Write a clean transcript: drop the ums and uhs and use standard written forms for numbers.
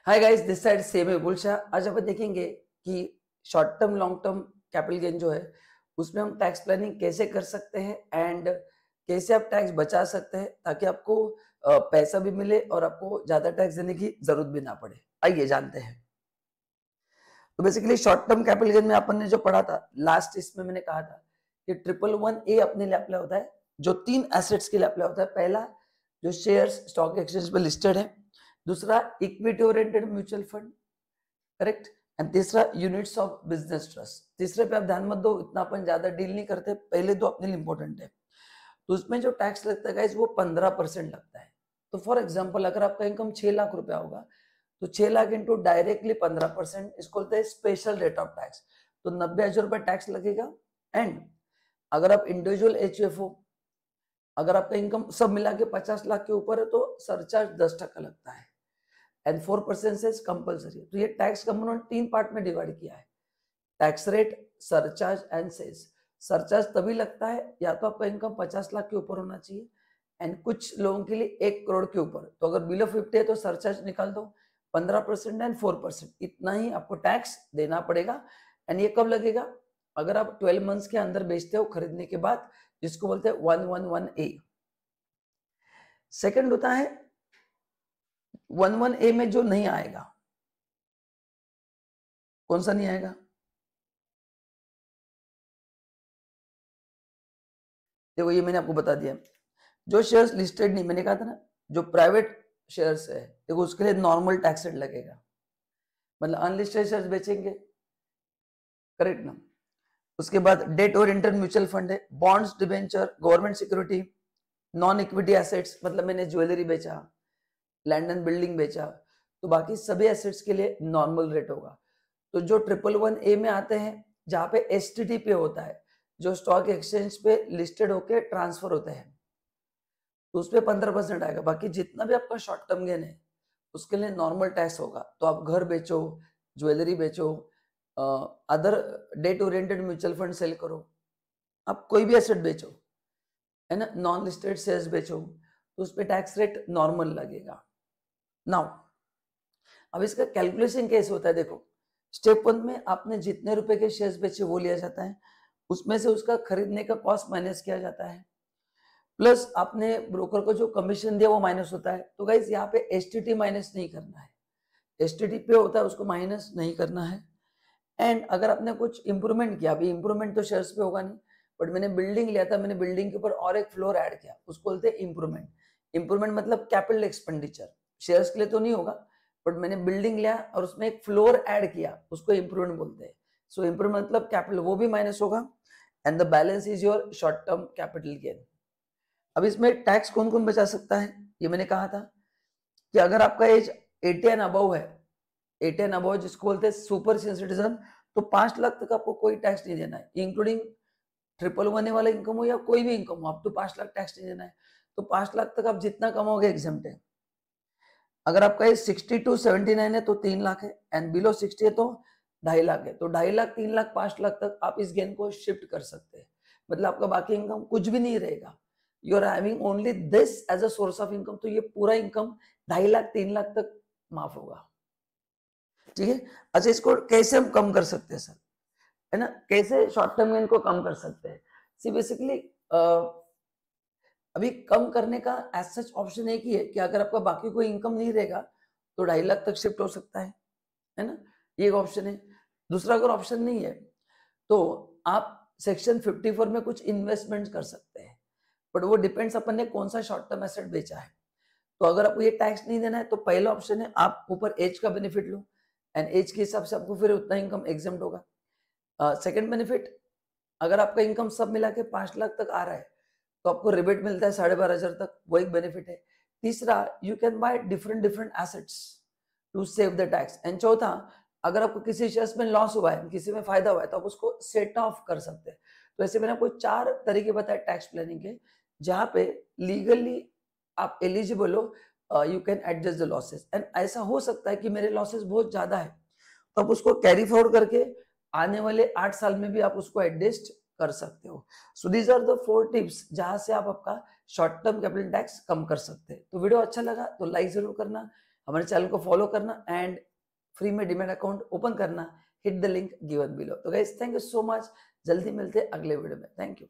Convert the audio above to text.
Hi guys, this side same है गुलशा। आज अपन देखेंगे कि short term long term capital gain जो है उसमें हम टैक्स प्लानिंग कैसे कर सकते हैं एंड कैसे आप टैक्स बचा सकते हैं ताकि आपको पैसा भी मिले और आपको ज्यादा टैक्स देने की जरूरत भी ना पड़े। आइए जानते हैं। तो basically short term capital gain में अपन ने जो पढ़ा था लास्ट, इसमें मैंने कहा था कि 111A अपने लिए अप्लाई होता है जो 3 एसेट्स के लिए अप्लाई होता है। पहला, जो शेयर्स स्टॉक एक्सचेंज पे लिस्टेड है। दूसरा, equity oriented mutual fund, correct. And तीसरा, यूनिट्स ऑफ बिजनेस ट्रस्ट। तीसरे पे आप ध्यान मत दो, इतना अपन ज्यादा डील नहीं करते, पहले दो अपने लिए इंपॉर्टेंट है। तो उसमें जो टैक्स लगता है गाइस वो 15% लगता है। तो फॉर एग्जाम्पल, अगर आपका इनकम 6 लाख रुपया होगा तो 6 लाख इंटू डायरेक्टली 15%, इसको बोलते हैं स्पेशल रेट ऑफ टैक्स। तो 90,000 रुपए टैक्स लगेगा। एंड अगर आप इंडिविजुअल एचयूएफओ, अगर आपका इनकम सब मिला के 50 लाख के ऊपर है तो सरचार्ज 10% लगता है एंड 4% से कंपल्सरी। तो ये टैक्स का उन्होंने 3 पार्ट में डिवाइड किया है, tax rate, surcharge and cess. Surcharge तभी लगता है या तो आपका इनकम 50 लाख के ऊपर होना चाहिए एंड कुछ लोगों के लिए 1 करोड़ के ऊपर। तो अगर बिलो 50 है तो सरचार्ज निकाल दो 15% एंड 4%, इतना ही आपको टैक्स देना पड़ेगा। एंड ये कब लगेगा? अगर आप 12 मंथ्स के अंदर बेचते हो खरीदने के बाद, जिसको बोलते हैं 111A। सेकंड होता है 11A में जो नहीं आएगा। कौन सा नहीं आएगा? देखो, ये मैंने आपको बता दिया। जो शेयर्स लिस्टेड नहीं, मैंने कहा था ना, जो प्राइवेट शेयर्स है देखो उसके लिए नॉर्मल टैक्स रेट लगेगा। मतलब अनलिस्टेड शेयर्स बेचेंगे, करेक्ट ना। उसके बाद डेट ओरिएंटेड म्यूचुअल फंड है, bonds, debenture, government security, non equity assets, मतलब मैंने ज्वेलरी बेचा, लैंड एंड बिल्डिंग बेचा, तो बाकी सभी एसेट्स के लिए नॉर्मल रेट होगा। तो जो 111A में आते हैं जहां पे एसटीटी पे होता है, जो स्टॉक एक्सचेंज पे लिस्टेड होके ट्रांसफर होते हैं, तो उसपे 15% आएगा। बाकी जितना भी आपका शॉर्ट टर्म गेन है उसके लिए नॉर्मल टैक्स होगा। तो आप घर बेचो, ज्वेलरी बेचो, other debt oriented mutual fund sale करो, आप कोई भी एसेट बेचो, है ना, नॉन लिस्टेड शेयर्स बेचो, तो उस पर टैक्स रेट नॉर्मल लगेगा। नाउ अब इसका कैलकुलेशन कैसे होता है? देखो, स्टेप 1 में आपने जितने रुपए के शेयर्स बेचे वो लिया जाता है, उसमें से उसका खरीदने का कॉस्ट माइनस किया जाता है, प्लस आपने ब्रोकर को जो कमीशन दिया वो माइनस होता है। तो गाइस यहाँ पे एसटीटी माइनस नहीं करना है, एसटीटी पे होता है उसको माइनस नहीं करना है। एंड अगर आपने कुछ इंप्रूवमेंट किया, अभी इंप्रूवमेंट तो शेयर्स पे होगा नहीं, बट मैंने बिल्डिंग लिया था, मैंने बिल्डिंग के ऊपर और एक फ्लोर ऐड किया, उसको बोलते हैं इंप्रूवमेंट। इंप्रूवमेंट मतलब कैपिटल एक्सपेंडिचर, शेयर्स के लिए तो नहीं होगा, बट मैंने बिल्डिंग लिया और उसमें एक फ्लोर ऐड किया, उसको इंप्रूवमेंट बोलते हैं। सो इंप्रूवमेंट मतलब कैपिटल, वो भी माइनस होगा and the balance is your short term capital gain. अब इसमें टैक्स कौन कौन बचा सकता है? ये मैंने कहा था कि अगर आपका एज 80 एंड अबव है, 80 एंड अबव जिसको बोलते हैं सुपर सीनियर सिटीजन, तो 5 लाख तक आपको कोई टैक्स नहीं देना है, इंक्लूडिंग 111A वाला इनकम हो या कोई भी इनकम हो, आप तो 5 लाख टैक्स नहीं देना है। तो 5 लाख तक आप जितना कमाओगे एग्जम्प्ट है। अगर आपका एज 60 टू 79 है तो 3 लाख है एंड बिलो 60 है तो 2.5 लाख है। तो 2.5 लाख, 3 लाख, 5 लाख तक आप इस गेन को शिफ्ट कर सकते हैं। मतलब आपका बाकी इनकम कुछ भी नहीं रहेगा, you are having only this as a source of income. तो ये पूरा इनकम 2.5 लाख, 3 लाख तक माफ होगा। ठीक है। अच्छा, इसको कैसे हम कम कर सकते हैं सर, है ना, कैसे शॉर्ट टर्म गेन को कम कर सकते हैं? सी बेसिकली अभी कम करने का एज सच ऑप्शन एक ही है कि अगर आपका बाकी कोई इनकम नहीं रहेगा तो 2.5 लाख तक शिफ्ट हो सकता है ना, ये एक ऑप्शन है। दूसरा अगर ऑप्शन नहीं है तो आप सेक्शन 54 में कुछ इन्वेस्टमेंट कर सकते हैं, बट वो डिपेंड्स अपन ने कौन सा शॉर्ट टर्म एसेट बेचा है। तो अगर आपको ये टैक्स नहीं देना है तो पहला ऑप्शन है आप ऊपर एज का बेनिफिट लो एंड एज के हिसाब से आपको फिर उतना इनकम एग्जेम्प्ट होगा। सेकंड बेनिफिट, अगर आपका इनकम सब मिला के 5 लाख तक आ रहा है तो आपको रिबेट मिलता है 12,500 तक, वो एक बेनिफिट है। तीसरा, you can buy different different assets to save the tax. And चौथा, अगर आपको किसी शेयर्स में लॉस हुआ है, किसी में फायदा हुआ है, तो आप उसको सेट ऑफ कर सकते हैं। तो ऐसे मैंने आपको 4 तरीके बताए टैक्स प्लानिंग के, जहां पे लीगली आप एलिजिबल हो, you can adjust the losses. And ऐसा हो सकता है कि मेरे लॉसेस बहुत ज्यादा है, तो आप उसको कैरी फॉरवर्ड करके आने वाले 8 साल में भी आप उसको एडजस्ट कर सकते हो। So these are the 4 tips जहां से आप आपका शॉर्ट टर्म कैपिटल टैक्स कम कर सकते हैं। तो वीडियो अच्छा लगा तो लाइक जरूर करना, हमारे चैनल को फॉलो करना एंड फ्री में डीमैट अकाउंट ओपन करना, hit the link given below. तो guys thank you so much, जल्दी मिलते हैं अगले वीडियो में। Thank you.